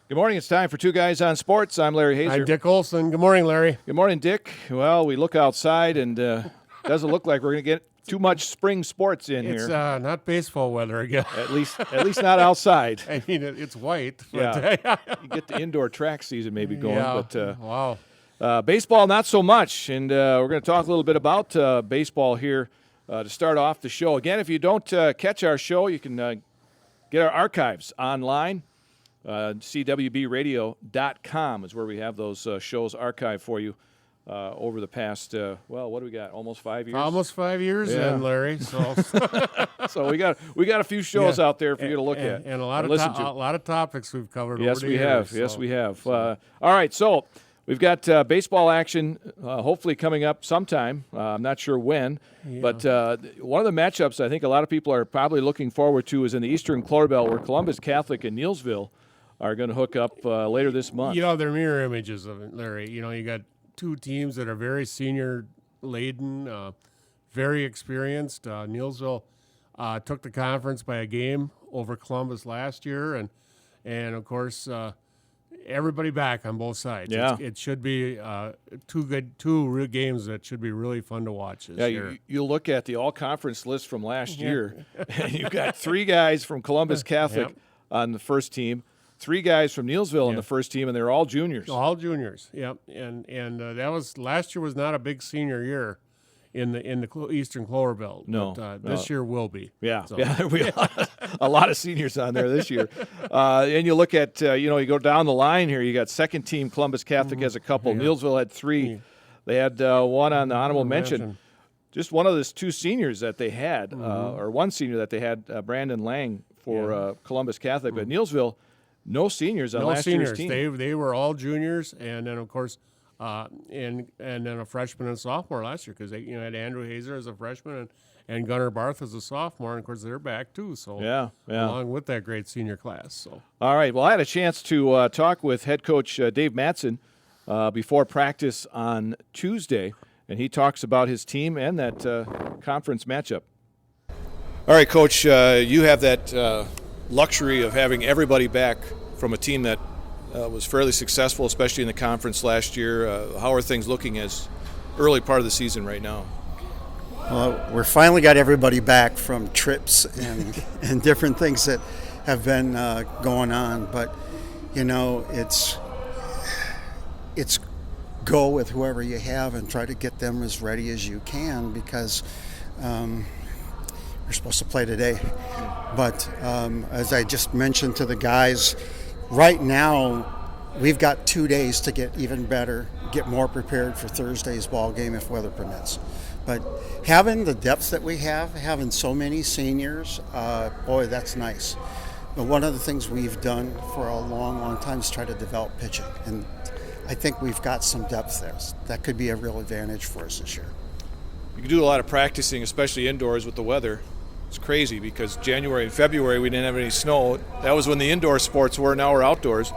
Good morning. It's time for Two Guys on Sports. I'm Larry Hazer. I'm Dick Olson. Good morning, Larry. Good morning, Dick. Well, we look outside and doesn't look like we're going to get too much spring sports in It's here. not baseball weather again. At least not outside. I mean, it's white. Yeah. You get the indoor track season maybe going. Yeah. But Wow. baseball, not so much. And we're going to talk a little bit about baseball here to start off the show. Again, if you don't catch our show, you can get our archives online. CWBradio.com is where we have those shows archived for you over the past, what do we got, almost 5 years? Almost 5 years then, Larry. So, So we got a few shows out there for you to look at and a lot of listen to. a lot of topics we've covered. Yes, over the we years, have. so. Yes, we have. All right, so we've got baseball action hopefully coming up sometime. I'm not sure when, but one of the matchups I think a lot of people are probably looking forward to is in the Eastern Clover Belt, where Columbus Catholic and Neillsville are going to hook up later this month. You know, they're mirror images of it, Larry. You know, you got two teams that are very senior-laden, very experienced. Neillsville took the conference by a game over Columbus last year, and of course, everybody back on both sides. Yeah. It should be two real games that should be really fun to watch this year. You look at the all-conference list from last year, and you've got three guys from Columbus Catholic on the first team, three guys from Neillsville on the first team, and they're all juniors. All juniors, yep. And that was last year was not a big senior year in the Eastern Clover Belt. No, but, this year will be. Yeah, So. yeah, we a lot of seniors on there this year. And you look at you go down the line here. You got second team Columbus Catholic has a couple. Yeah. Neillsville had three. They had one on the honorable mention. Just one of the two seniors that they had, or one senior that they had, Brandon Lang for Columbus Catholic, but Neillsville. No seniors on last year's team. They were all juniors, and then of course, and then a freshman and sophomore last year because they had Andrew Hazer as a freshman and Gunnar Barth as a sophomore, and of course they're back too. So along with that great senior class. So all right, well I had a chance to talk with head coach Dave Matson before practice on Tuesday, and he talks about his team and that conference matchup. All right, Coach, you have that luxury of having everybody back from a team that was fairly successful, especially in the conference last year. How are things looking as early part of the season right now? We're finally got everybody back from trips and different things that have been going on, but it's go with whoever you have and try to get them as ready as you can because we're supposed to play today. But as I just mentioned to the guys, right now we've got 2 days to get even better, get more prepared for Thursday's ball game if weather permits. But having the depth that we have, having so many seniors, boy, that's nice. But one of the things we've done for a long, long time is try to develop pitching. And I think we've got some depth there. That could be a real advantage for us this year. You can do a lot of practicing, especially indoors with the weather. It's crazy because January and February we didn't have any snow. That was when the indoor sports were. Now we're outdoors.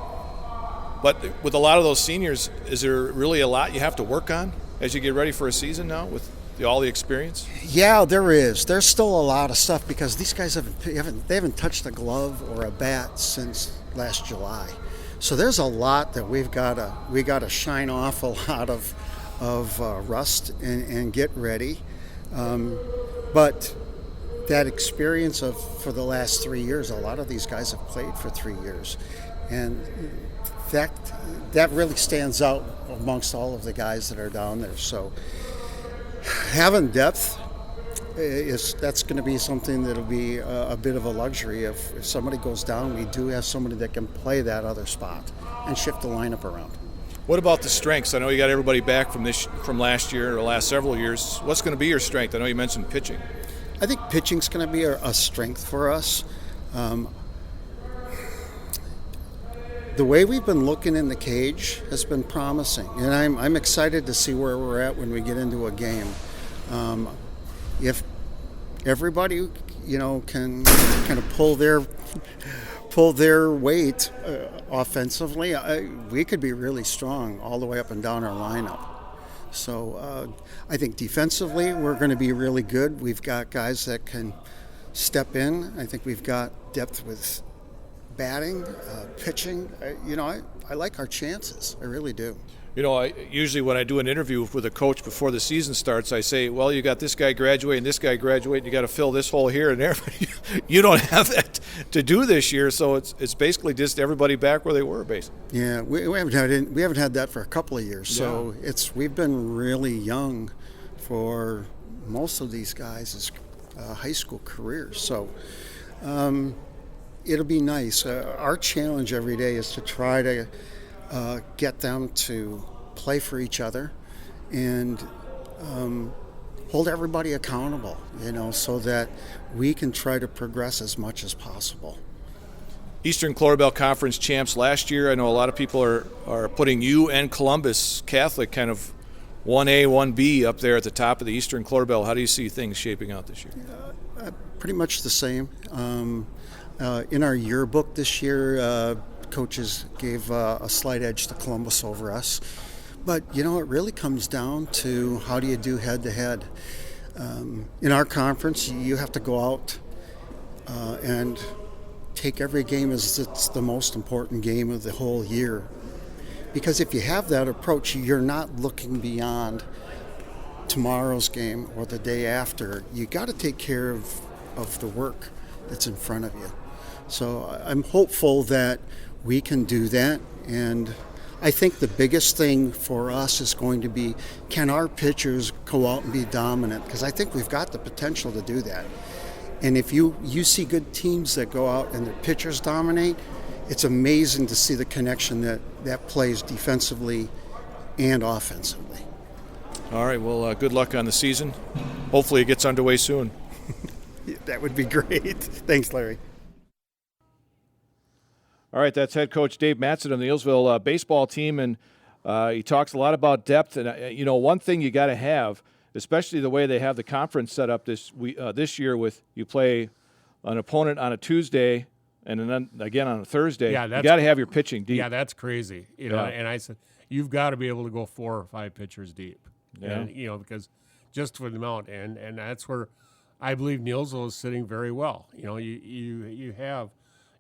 But with a lot of those seniors, is there really a lot you have to work on as you get ready for a season now with all the experience? Yeah, there is. There's still a lot of stuff because these guys haven't touched a glove or a bat since last July. So there's a lot that we got to shine off a lot of rust and get ready. But that experience for the last 3 years, a lot of these guys have played for 3 years, and that really stands out amongst all of the guys that are down there. So having depth that's going to be something that'll be a bit of a luxury. If somebody goes down, we do have somebody that can play that other spot and shift the lineup around. What about the strengths? I know you got everybody back from last year or last several years. What's going to be your strength? I know you mentioned pitching. I think pitching's going to be a strength for us. The way we've been looking in the cage has been promising, and I'm excited to see where we're at when we get into a game. If everybody, can kind of pull their weight offensively, we could be really strong all the way up and down our lineup. So I think defensively we're going to be really good. We've got guys that can step in. I think we've got depth with batting, pitching. I like our chances. I really do. Usually when I do an interview with a coach before the season starts, I say, well, you got this guy graduating, this guy graduating, you got to fill this hole here and there. You don't have that to do this year, so it's basically just everybody back where they were, basically. Yeah, we haven't had that for a couple of years. So we've been really young for most of these guys' high school careers. So it'll be nice. Our challenge every day is to try to get them to play for each other and hold everybody accountable, so that we can try to progress as much as possible. Eastern Clarabelle Conference champs last year. I know a lot of people are putting you and Columbus Catholic kind of 1A, 1B up there at the top of the Eastern Clarabelle. How do you see things shaping out this year? Pretty much the same. In our yearbook this year, coaches gave a slight edge to Columbus over us. But, it really comes down to how do you do head-to-head. In our conference, you have to go out and take every game as it's the most important game of the whole year. Because if you have that approach, you're not looking beyond tomorrow's game or the day after. You got to take care of the work that's in front of you. So I'm hopeful that we can do that, and I think the biggest thing for us is going to be, can our pitchers go out and be dominant? Because I think we've got the potential to do that. And if you see good teams that go out and their pitchers dominate, it's amazing to see the connection that plays defensively and offensively. All right, well, good luck on the season. Hopefully it gets underway soon. That would be great. Thanks, Larry. All right, that's head coach Dave Matson of the Neillsville baseball team, and he talks a lot about depth. And one thing you got to have, especially the way they have the conference set up this year, with you play an opponent on a Tuesday and then again on a Thursday. Yeah, you got to have your pitching deep. Yeah, that's crazy. And I said you've got to be able to go 4 or 5 pitchers deep. Yeah. And, because just for the amount, and that's where I believe Neillsville is sitting very well. You have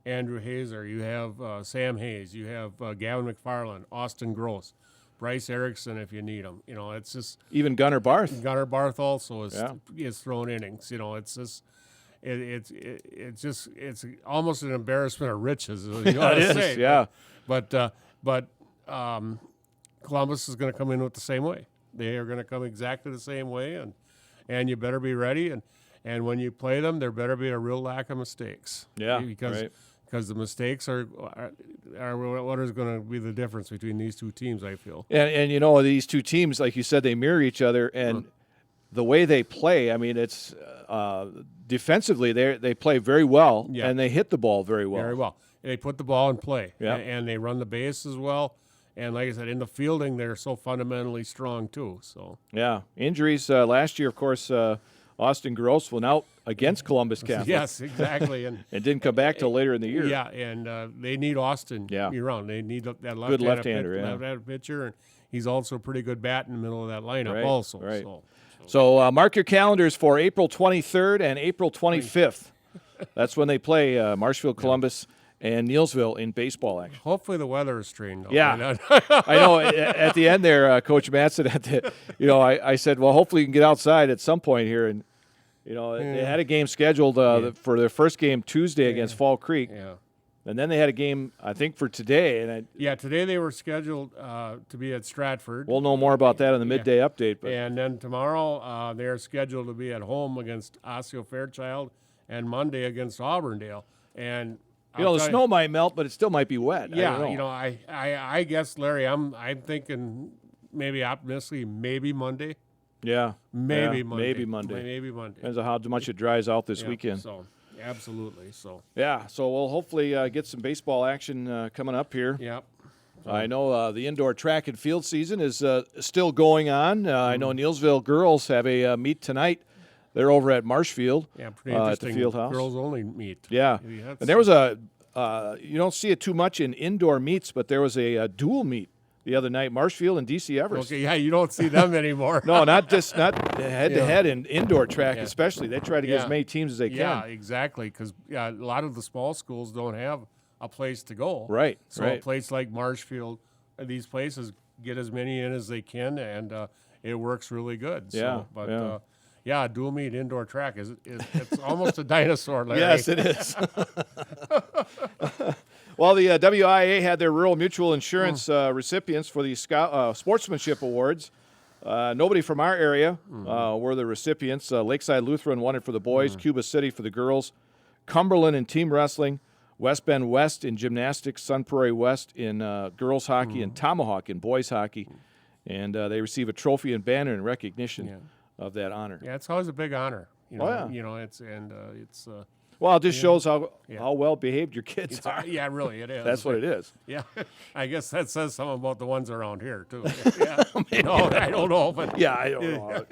Andrew Hazer, you have Sam Hayes, you have Gavin McFarland, Austin Gross, Bryce Erickson if you need him. It's just even Gunnar Barth. Gunnar Barth also is throwing innings. It's just it's almost an embarrassment of riches. You know what It I'm is, saying. yeah. But Columbus is going to come in with the same way. They are going to come exactly the same way, and you better be ready. And when you play them, there better be a real lack of mistakes. Yeah, because the mistakes are what is going to be the difference between these two teams, I feel. And these two teams, like you said, they mirror each other, and the way they play, I mean, it's defensively they play very well, and they hit the ball very well. Very well. They put the ball in play, yeah. And they run the base as well. And like I said, in the fielding, they're so fundamentally strong too. So yeah, injuries last year, of course. Austin Gross went out against Columbus Catholic. Yes, exactly, and didn't come back till later in the year. Yeah, and they need Austin year-round. They need that good left-hander, left-handed pitcher, and he's also a pretty good bat in the middle of that lineup also. Right. So mark your calendars for April 23rd and April 25th. That's when they play Marshfield, Columbus, and Neillsville in baseball action. Hopefully the weather is strained out. Yeah, I know. At the end there, Coach Matson, I said, well, hopefully you can get outside at some point here, and they had a game scheduled for their first game Tuesday against Fall Creek. Yeah. And then they had a game, I think, for today. Today they were scheduled to be at Stratford. We'll know more about that in the midday update. But. And then tomorrow they are scheduled to be at home against Osseo Fairchild, and Monday against Auburndale. And the snow might melt, but it still might be wet. Yeah, I don't know. I guess, Larry, I'm thinking maybe optimistically, maybe Monday. Yeah, Maybe Monday. Depends on how much it dries out this weekend. So, absolutely. So. Yeah, so we'll hopefully get some baseball action coming up here. Yep. I know the indoor track and field season is still going on. I know Neillsville girls have a meet tonight. They're over at Marshfield pretty interesting. at the field house. Girls only meet. Yeah, and there was you don't see it too much in indoor meets, but there was a dual meet the other night, Marshfield and DC Everest. Okay, yeah, you don't see them anymore. No, not head-to-head in indoor track especially. They try to get as many teams as they can. Yeah, exactly, because a lot of the small schools don't have a place to go. Right, So right. a place like Marshfield, these places get as many in as they can, and it works really good. Yeah, So, but yeah. yeah, dual meet indoor track it's almost a dinosaur, Larry. Yes, it is. Well, the WIA had their Rural Mutual Insurance recipients for the Sportsmanship Awards. Nobody from our area were the recipients. Lakeside Lutheran won it for the boys, Cuba City for the girls, Cumberland in team wrestling, West Bend West in gymnastics, Sun Prairie West in girls hockey, and Tomahawk in boys hockey. And they receive a trophy and banner in recognition of that honor. Yeah, it's always a big honor. You know, yeah. You know, it's. Well, it just shows how well behaved your kids are. Yeah, really, it is. That's what it is. Yeah, I guess that says something about the ones around here too. Yeah. No, I don't know, but Yeah, I don't know.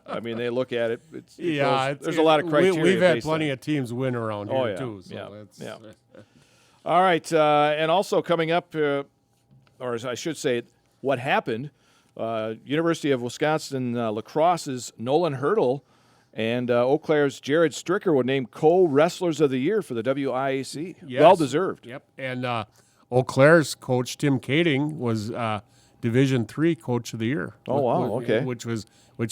I mean, they look at it. There's a it- lot of criteria. We've had based plenty on of teams win around here Oh, yeah. too. So Yeah. it's, Yeah. All right, and also coming up, or as I should say, what happened? University of Wisconsin lacrosse's Nolan Hurdle and Eau Claire's Jared Stricker were named co-wrestlers of the year for the WIAC. Yes. Well deserved. Yep. And Eau Claire's coach Tim Kading was Division III Coach of the Year. Oh, wow, okay. Which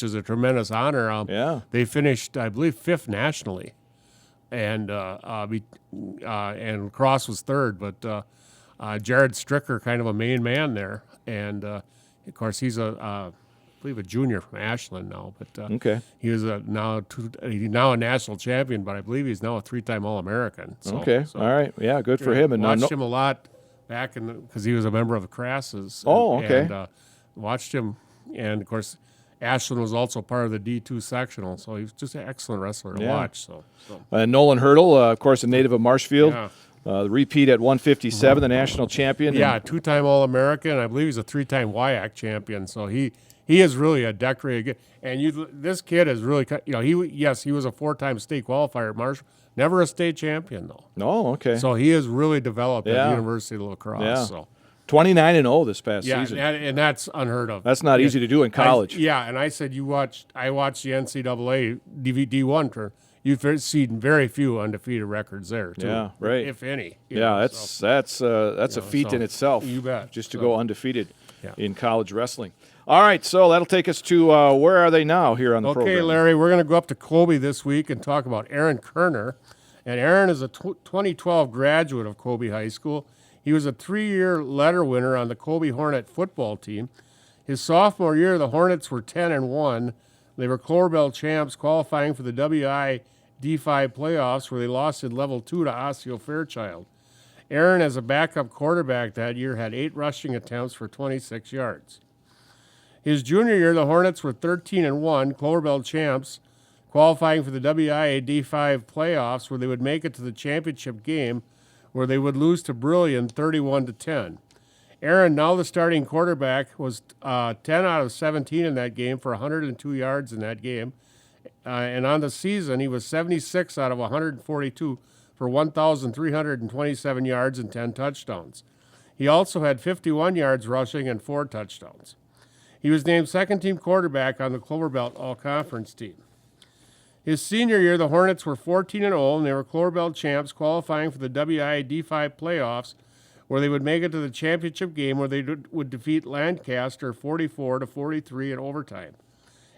is a tremendous honor. Yeah. They finished, I believe, 5th nationally, and lacrosse was 3rd. But Jared Stricker, kind of a main man there, and of course he's I believe a junior from Ashland now. But Okay. he was now a national champion, but I believe he's now a 3-time All-American. So, Okay. so All right. Yeah, good for him. And watched him a lot back because he was a member of the Crasses. Oh, okay. And watched him, and of course, Ashland was also part of the D2 sectional, so he was just an excellent wrestler to watch. So. Nolan Hurdle, of course, a native of Marshfield. Yeah. The repeat at 157, the national champion. Yeah, 2-time All-American. I believe he's a 3-time WIAC champion. So he is really a decorated. And this kid is really, he was a 4-time state qualifier at Marshall. Never a state champion though. Oh, okay. So he has really developed at Yeah. the University of La Crosse. Yeah. So 29-0 this past yeah, season. and that's unheard of. That's not easy to do in college. And I said I watched the NCAA D1 turn. You've seen very few undefeated records there, too. Yeah, right. If any. That's a feat in itself. You bet. Just to go undefeated Yeah. in college wrestling. All right, so that'll take us to where are they now here on the program? Okay, Larry, we're going to go up to Colby this week and talk about Aaron Kerner. And Aaron is a 2012 graduate of Colby High School. He was a 3-year letter winner on the Colby Hornet football team. His sophomore year, the Hornets were 10-1. They were Clover Bell champs, qualifying for the WI D5 playoffs, where they lost in level 2 to Osseo Fairchild. Aaron, as a backup quarterback that year, had 8 rushing attempts for 26 yards. His junior year, the Hornets were 13-1, Clover Bell champs, qualifying for the WIA D5 playoffs, where they would make it to the championship game, where they would lose to Brillion 31-10. Aaron, now the starting quarterback, was 10 out of 17 in that game for 102 yards in that game. And on the season, he was 76 out of 142 for 1,327 yards and 10 touchdowns. He also had 51 yards rushing and 4 touchdowns. He was named second-team quarterback on the Clover Belt All-Conference team. His senior year, the Hornets were 14-0, and they were Clover Belt champs, qualifying for the WIA D5 playoffs, where they would make it to the championship game, where they would defeat Lancaster 44-43 in overtime.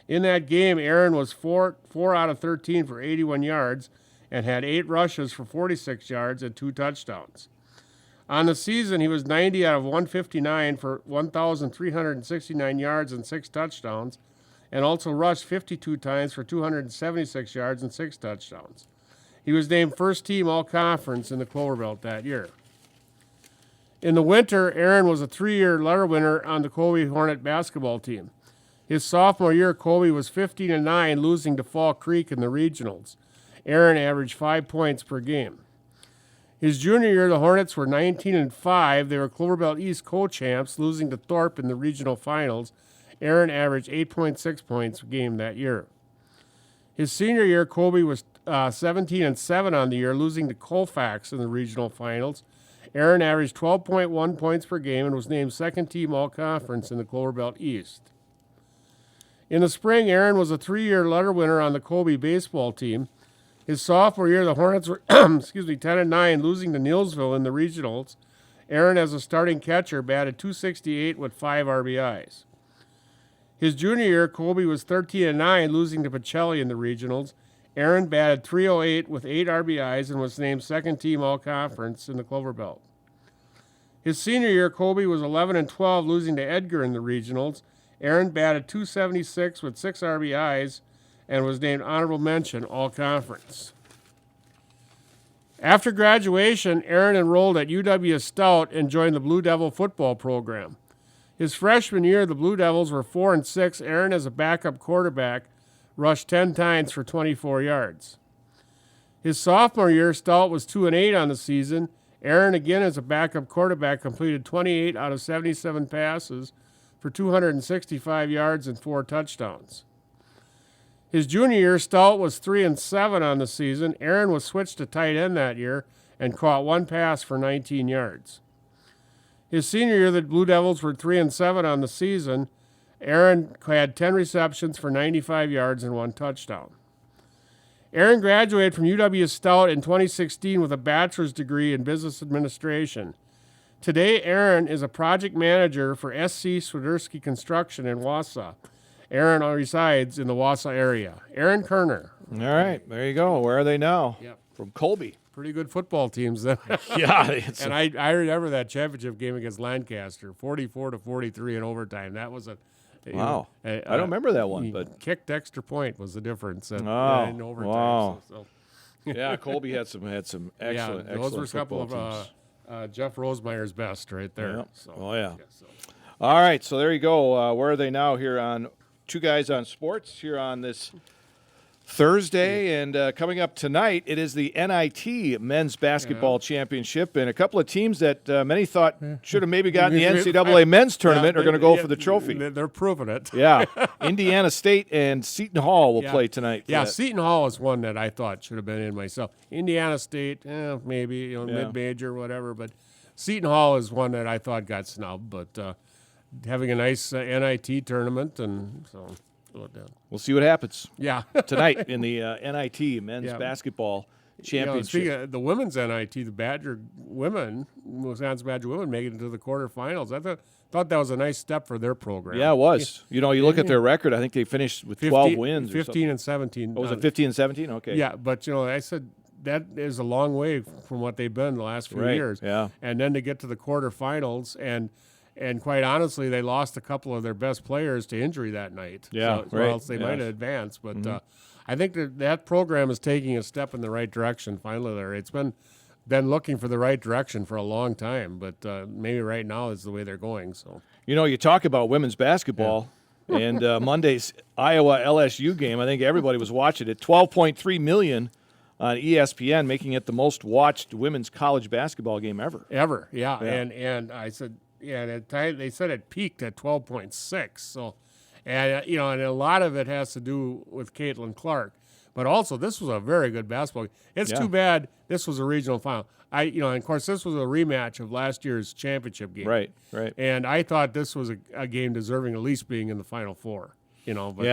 In that game, Aaron was 4 out of 13 for 81 yards and had 8 rushes for 46 yards and 2 touchdowns. On the season, he was 90 out of 159 for 1,369 yards and 6 touchdowns, and also rushed 52 times for 276 yards and 6 touchdowns. He was named first team all-conference in the Clover Belt that year. In the winter, Aaron was a 3-year letter winner on the Colby Hornet basketball team. His sophomore year, Colby was 15-9, losing to Fall Creek in the regionals. Aaron averaged 5 points per game. His junior year, the Hornets were 19-5. They were Clover Belt East co-champs, losing to Thorpe in the regional finals. Aaron averaged 8.6 points per game that year. His senior year, Colby was 17-7 on the year, losing to Colfax in the regional finals. Aaron averaged 12.1 points per game and was named second-team all-conference in the Clover Belt East. In the spring, Aaron was a 3-year letter winner on the Colby baseball team. His sophomore year, the Hornets were 10-9, losing to Neillsville in the regionals. Aaron, as a starting catcher, batted .268 with 5 RBIs. His junior year, Colby was 13-9, losing to Pacelli in the regionals. Aaron batted .308 with 8 RBIs and was named second team all-conference in the Clover Belt. His senior year, Colby was 11-12, losing to Edgar in the regionals. Aaron batted .276 with 6 RBIs and was named honorable mention all-conference. After graduation, Aaron enrolled at UW Stout and joined the Blue Devil football program. His freshman year, the Blue Devils were 4-6. Aaron, as a backup quarterback, rushed 10 times for 24 yards. His sophomore year, Stout was 2-8 on the season. Aaron, again as a backup quarterback, completed 28 out of 77 passes for 265 yards and 4 touchdowns. His junior year, Stout was 3-7 on the season. Aaron was switched to tight end that year and caught 1 pass for 19 yards. His senior year, the Blue Devils were 3-7 on the season. Aaron had 10 receptions for 95 yards and 1 touchdown. Aaron graduated from UW Stout in 2016 with a bachelor's degree in business administration. Today, Aaron is a project manager for SC Swiderski Construction in Wausau. Aaron resides in the Wausau area. Aaron Kerner. All right, there you go. Where are they now? Yep. From Colby. Pretty good football teams then. Yeah. And I remember that championship game against Lancaster, 44-43 in overtime. That was wow. I don't remember that one, but kicked extra point was the difference in overtime. Wow. So. Yeah, Colby had some excellent, those were a couple teams. of Jeff Rosemeyer's best right there. Yeah. So, Oh yeah. All right, so there you go. Where are they now? Here on Two Guys on Sports here on this Thursday, and coming up tonight, it is the NIT Men's Basketball Championship, and a couple of teams that many thought should have maybe gotten the NCAA Men's Tournament are going to go for the trophy. They're proving it. Yeah, Indiana State and Seton Hall will play tonight. Yeah, Seton Hall is one that I thought should have been in myself. Indiana State, maybe mid-major, whatever, but Seton Hall is one that I thought got snubbed, but having a nice NIT tournament, and so... We'll see what happens. Yeah. Tonight in the NIT Men's Basketball Championship. Speaking of the women's NIT, the Wisconsin Badger women made it into the quarterfinals. I thought that was a nice step for their program. Yeah, it was. You look at their record. I think they finished with 12 wins. 15 and 17. Oh, was it 15 and 17? Okay. Yeah, but I said that is a long way from what they've been the last few years. Yeah. And then to get to the quarterfinals and quite honestly, they lost a couple of their best players to injury that night. Yeah, or else they might have advanced. But I think that program is taking a step in the right direction finally there. It's been looking for the right direction for a long time, but maybe right now is the way they're going. So you talk about women's basketball, and Monday's Iowa LSU game, I think everybody was watching it. 12.3 million on ESPN, making it the most watched women's college basketball game ever. Yeah. And I said... Yeah, and at time they said it peaked at 12.6. So, and and a lot of it has to do with Caitlin Clark, but also this was a very good basketball game. It's too bad this was a regional final. And of course this was a rematch of last year's championship game. Right. And I thought this was a game deserving at least being in the Final Four. But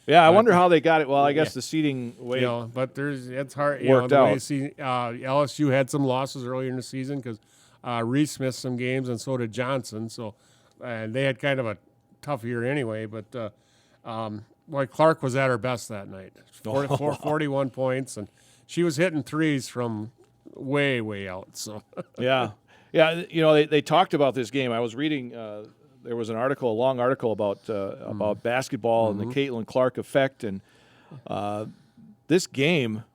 I wonder how they got it. Well, I guess the seeding way. But it's hard. Worked out. LSU had some losses earlier in the season because. Reese missed some games, and so did Johnson. So, and they had kind of a tough year anyway. But Clark was at her best that night. 41 points, and she was hitting threes from way out. So yeah. They talked about this game. I was reading. There was a long article about basketball and the Caitlin Clark effect, and this game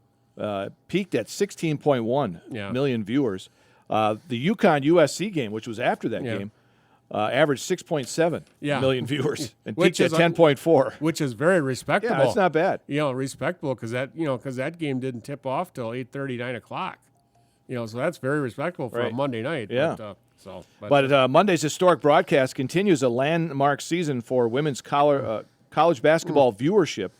peaked at 16.1 million viewers. The UConn USC game, which was after that game, averaged 6.7 million viewers and peaked at 10.4, which is very respectable. Yeah, it's not bad. Respectable because that game didn't tip off till 8:30, 9 o'clock. So that's very respectable for a Monday night. Yeah. But Monday's historic broadcast continues a landmark season for women's college basketball viewership.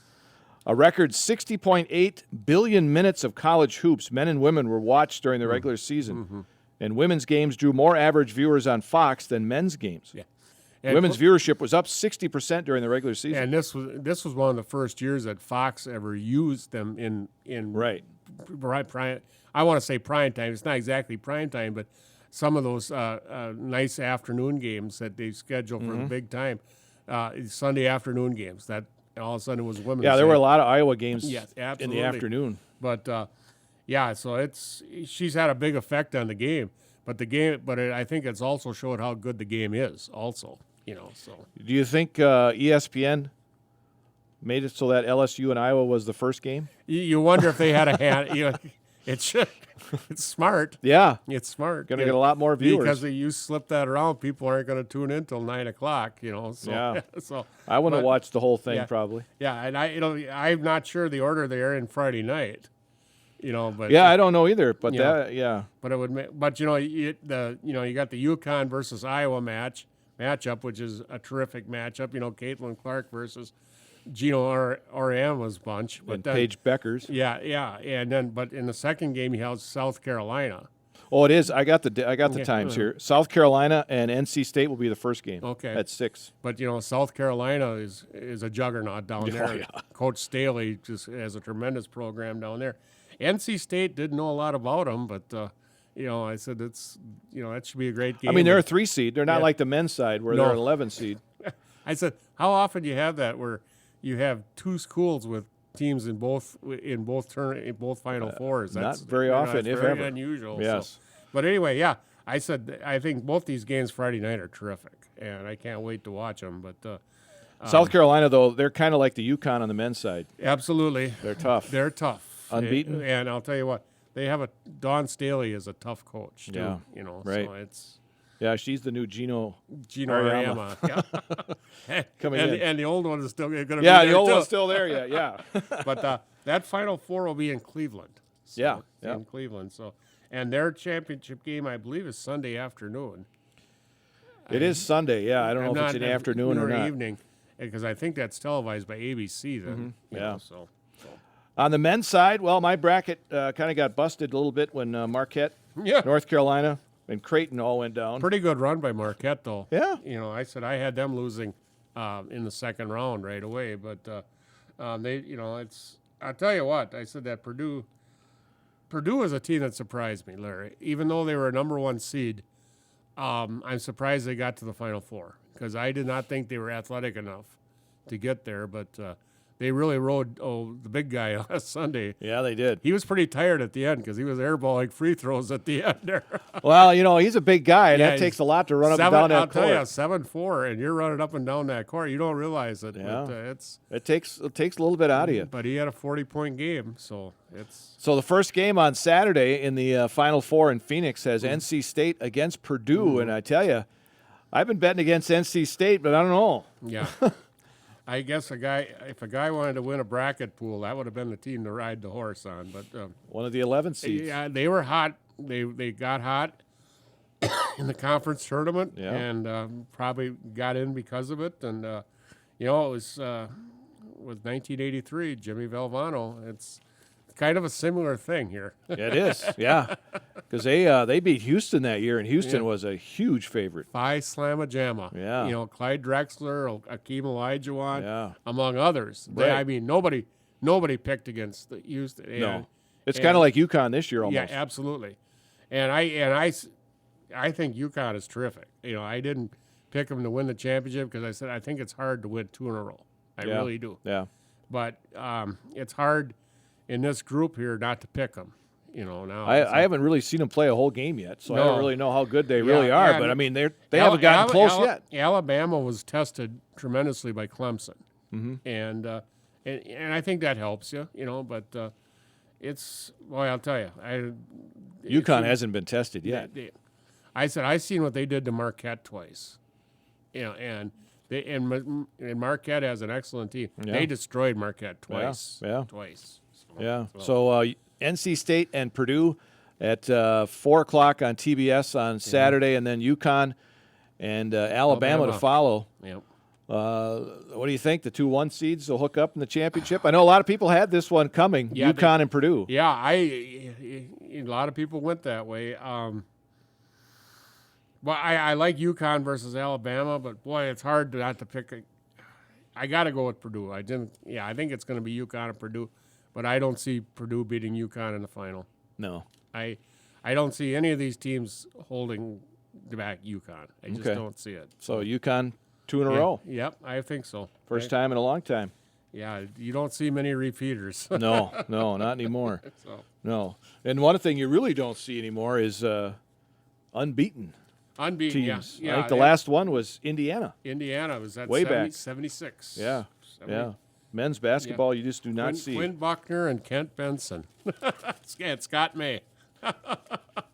A record 60.8 billion minutes of college hoops, men and women, were watched during the regular season. And women's games drew more average viewers on Fox than men's games. Yeah. Women's viewership was up 60% during the regular season. And this was one of the first years that Fox ever used them in I want to say prime time. It's not exactly prime time, but some of those nice afternoon games that they schedule for the big time, Sunday afternoon games. That all of a sudden it was Women's Yeah, there Day. were a lot of Iowa games Yes, in absolutely. the afternoon. But so she's had a big effect on the game. But I think it's also showed how good the game is. Also, So Do you think ESPN made it so that LSU and Iowa was the first game? you wonder if they had a hand. It's smart. Yeah. It's smart. Going to get a lot more viewers. Because you slip that around, people aren't going to tune in till 9 o'clock. So, Yeah. So I want to but- watch the whole thing yeah. probably. Yeah, and I'm not sure the order they're in Friday night. But Yeah, I don't know either, but Yeah. But it would make. But you got the UConn versus Iowa matchup, which is a terrific matchup. Caitlin Clark versus Gino Oriama's bunch. But And then, Paige Beckers. Yeah, and then but in the second game he held South Carolina. Oh, it is. I got the times here. South Carolina and NC State will be the first game. Okay. At 6. But South Carolina is a juggernaut down there. yeah. Coach Staley just has a tremendous program down there. NC State didn't know a lot about them, but I said that should be a great game. I mean, they're a 3 seed. They're not Yeah. like the men's side where No. they're an 11 seed. I said, how often do you have that where you have two schools with teams in both Final Fours? Not very often, it's if very ever. unusual. Yes. So. But anyway, yeah, I said I think both these games Friday night are terrific, and I can't wait to watch them. But South Carolina, though, they're kind of like the UConn on the men's side. absolutely, They're tough. they're tough, Unbeaten? and I'll tell you what, they have Dawn Staley is a tough coach. Too, Yeah, right. So it's. Yeah, she's the new Gino Oriama. Yeah. coming and, in. And the old one is still going to be Yeah, there the old too. one's still there yet. Yeah. But that Final Four will be in Cleveland. So Yeah, it's yeah. in Cleveland. So, and their championship game, I believe, is Sunday afternoon. It is Sunday. Yeah, I don't know if it's in the afternoon or not. evening, because I think that's televised by ABC. Then, you yeah. know, so. On the men's side, well, my bracket kind of got busted a little bit when Marquette, Yeah. North Carolina, and Creighton all went down. Pretty good run by Marquette, though. Yeah. I said I had them losing in the second round right away, but they, it's. I'll tell you what. I said that Purdue is a team that surprised me, Larry. Even though they were a number 1 seed, I'm surprised they got to the Final Four because I did not think they were athletic enough to get there, but. They really rode the big guy last Sunday. Yeah, they did. He was pretty tired at the end because he was airballing free throws at the end there. Well, he's a big guy, and Yeah, that takes a lot to run up and I'll down that tell you, court. 7'4", and you're running up and down that court. You don't realize it. Yeah. But, It takes a little bit out of you. but he had a 40-point game, so it's So the first game on Saturday in the Final Four in Phoenix has NC State against Purdue, and I tell you, I've been betting against NC State, but I don't know. yeah. I guess if a guy wanted to win a bracket pool, that would have been the team to ride the horse on. But One of the 11 seeds. yeah, they were hot. They got hot in the conference tournament, Yeah. and probably got in because of it. And it was with 1983, Jimmy Valvano. It's kind of a similar thing here. It is, yeah, because they beat Houston that year, and Houston was a huge favorite. Phi Slamma Jamma. Yeah. Clyde Drexler, Akeem Olajuwon, Yeah. among others. Right. I mean, nobody picked against the Houston. No, it's kind of like UConn this year almost. Yeah, absolutely. And I think UConn is terrific. I didn't pick them to win the championship because I said I think it's hard to win 2 in a row. I Yeah. really do. Yeah, But it's hard in this group here not to pick them. Now I haven't really seen them play a whole game yet, so I No. don't really know how good they really are. yeah, But I mean, they haven't gotten close yet. Alabama was tested tremendously by Clemson, Mm-hmm. and I think that helps you. But it's I'll tell you, UConn hasn't been tested yet. I said I seen what they did to Marquette twice, and Marquette has an excellent team. Yeah. They destroyed Marquette twice. yeah. Twice. Yeah. So NC State and Purdue at 4 o'clock on TBS on Saturday, and then UConn and Alabama to follow. Yep. What do you think? The 2 1 seeds will hook up in the championship? I know a lot of people had this one coming, Yeah, UConn and Purdue. Yeah, a lot of people went that way. Well, I like UConn versus Alabama, but boy, it's hard not to pick. I got to go with Purdue. I think it's going to be UConn and Purdue, but I don't see Purdue beating UConn in the final. No. I don't see any of these teams holding back UConn. I just don't see it. So UConn 2 in a row. Yep, I think so. First time in a long time. Yeah, you don't see many repeaters. No, not anymore. So. No. And one thing you really don't see anymore is unbeaten teams. Yeah. I think the last one was Indiana. Indiana was that Way back. 76. Yeah. Men's basketball, you just do not see. Quinn Buckner and Kent Benson. And Scott May.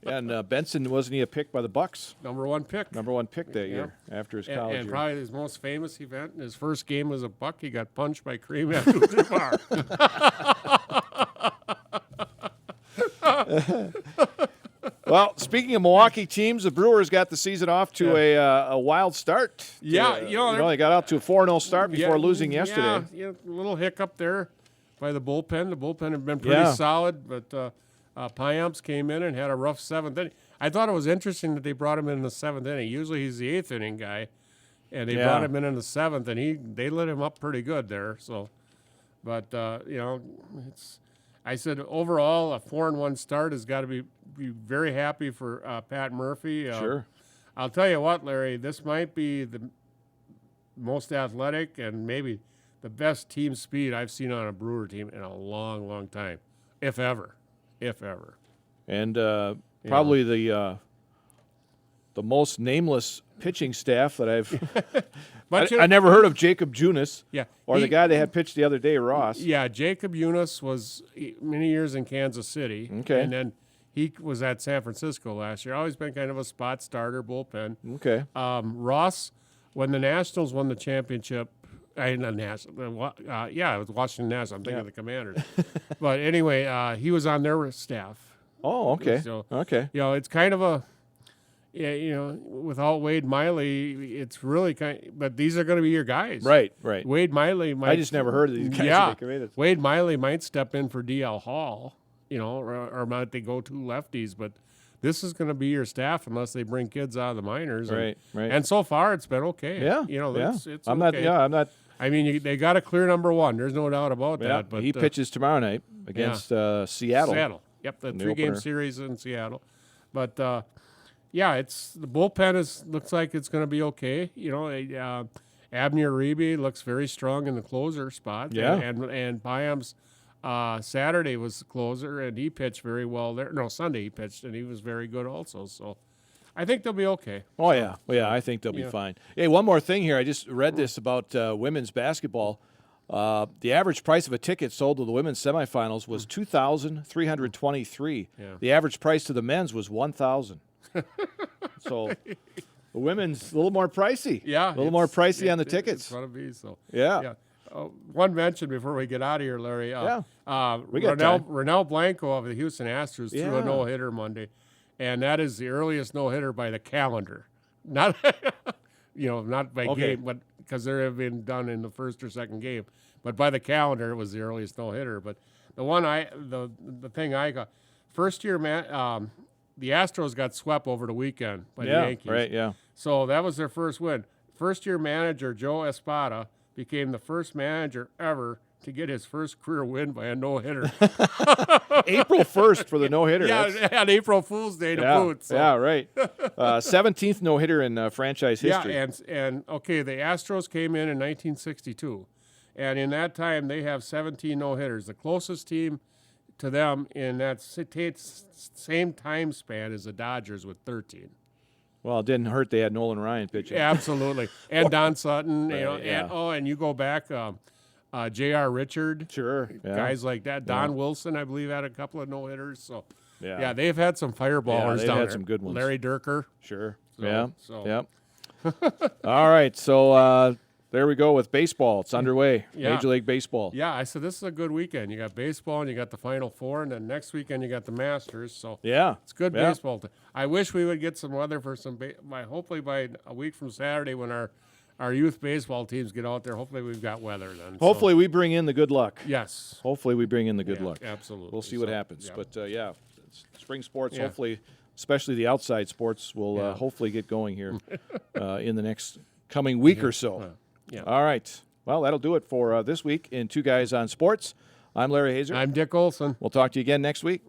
And Benson, wasn't he a pick by the Bucks? Number one pick that year after his college and year. probably his most famous event in his first game as a Buck, he got punched by Kareem Abdul-Jabbar. Well, speaking of Milwaukee teams, the Brewers got the season off to a wild start. Yeah, they got out to a 4-0 start before losing yesterday. Yeah, a little hiccup there by the bullpen. The bullpen had been pretty solid, but Pyamps came in and had a rough seventh inning. I thought it was interesting that they brought him in the seventh inning. Usually he's the eighth inning guy, and they brought him in the seventh, and they lit him up pretty good there. So, but I said overall a 4-1 start has got to be very happy for Pat Murphy. Sure. I'll tell you what, Larry, this might be the most athletic and maybe the best team speed I've seen on a Brewer team in a long, long time, if ever. And probably the most nameless pitching staff that I've I never heard of Jacob Junis. Yeah. Or the guy they had pitched the other day, Ross. Yeah, Jacob Junis was many years in Kansas City. Okay. And then he was at San Francisco last year. Always been kind of a spot starter, bullpen. Okay. Ross, when the Nationals won the championship, it was Washington Nationals. I'm thinking of the Commanders. But anyway, he was on their staff. Oh, okay. So, okay. It's kind of without Wade Miley, it's really but these are going to be your guys. Right. Wade Miley might. I just never heard of these guys. Yeah. Wade Miley might step in for DL Hall, or might they go two lefties, but this is going to be your staff unless they bring kids out of the minors. Right. And so far, it's been okay. Yeah. It's I'm okay. not. I mean, they got a clear number one. There's no doubt about that. But he pitches tomorrow night against Seattle. Seattle. Yep, the three-game series in Seattle. But it's the bullpen looks like it's going to be okay. Abner Reby looks very strong in the closer spot. Yeah. And Pyam's Saturday was the closer, and he pitched very well there. No, Sunday he pitched, and he was very good also. So I think they'll be okay. Oh, yeah. Well, yeah, I think they'll be fine. Hey, one more thing here. I just read this about women's basketball. The average price of a ticket sold to the women's semifinals was $2,323. Yeah. The average price to the men's was $1,000. So the women's a little more pricey. Yeah. A little more pricey on the tickets. It's going to be so. Yeah. One mention before we get out of here, Larry. We got time. Renell Blanco of the Houston Astros threw a no-hitter Monday, and that is the earliest no-hitter by the calendar. Not, not by game, but because they have been done in the first or second game. But by the calendar, it was the earliest no-hitter. But the thing I got, first year, the Astros got swept over the weekend by the Yankees. Right, yeah. So that was their first win. First-year manager Joe Espada became the first manager ever to get his first career win by a no-hitter. April 1st for the no-hitter. Yeah, on April Fool's Day to boot. So. Yeah, right. 17th no-hitter in franchise history. Yeah, and the Astros came in 1962. And in that time, they have 17 no-hitters. The closest team to them in that same time span is the Dodgers with 13. Well, it didn't hurt they had Nolan Ryan pitching. Absolutely. And Don Sutton, Right, and you go back, J.R. Richard. Sure. Yeah. Guys like that. Don Wilson, I believe, had a couple of no-hitters. So, yeah, they've had some fireballers they've down had there. some good ones. Larry Durker. Sure. So. Yep. All right. So there we go with baseball. It's underway. Yeah. Major League Baseball. Yeah, I said this is a good weekend. You got baseball and you got the Final Four, and then next weekend you got the Masters. So Yeah. it's good baseball. I wish we would get some weather for hopefully by a week from Saturday when our youth baseball teams get out there. Hopefully we've got weather then. Hopefully we bring in the good luck. Yes. Hopefully we bring in the good luck. Absolutely. We'll see what happens. Yeah. But spring sports, Yeah. hopefully, especially the outside sports, will hopefully get going here in the next coming week or so. Yeah. All right. Well, that'll do it for this week in Two Guys on Sports. I'm Larry Hazer. I'm Dick Olson. We'll talk to you again next week.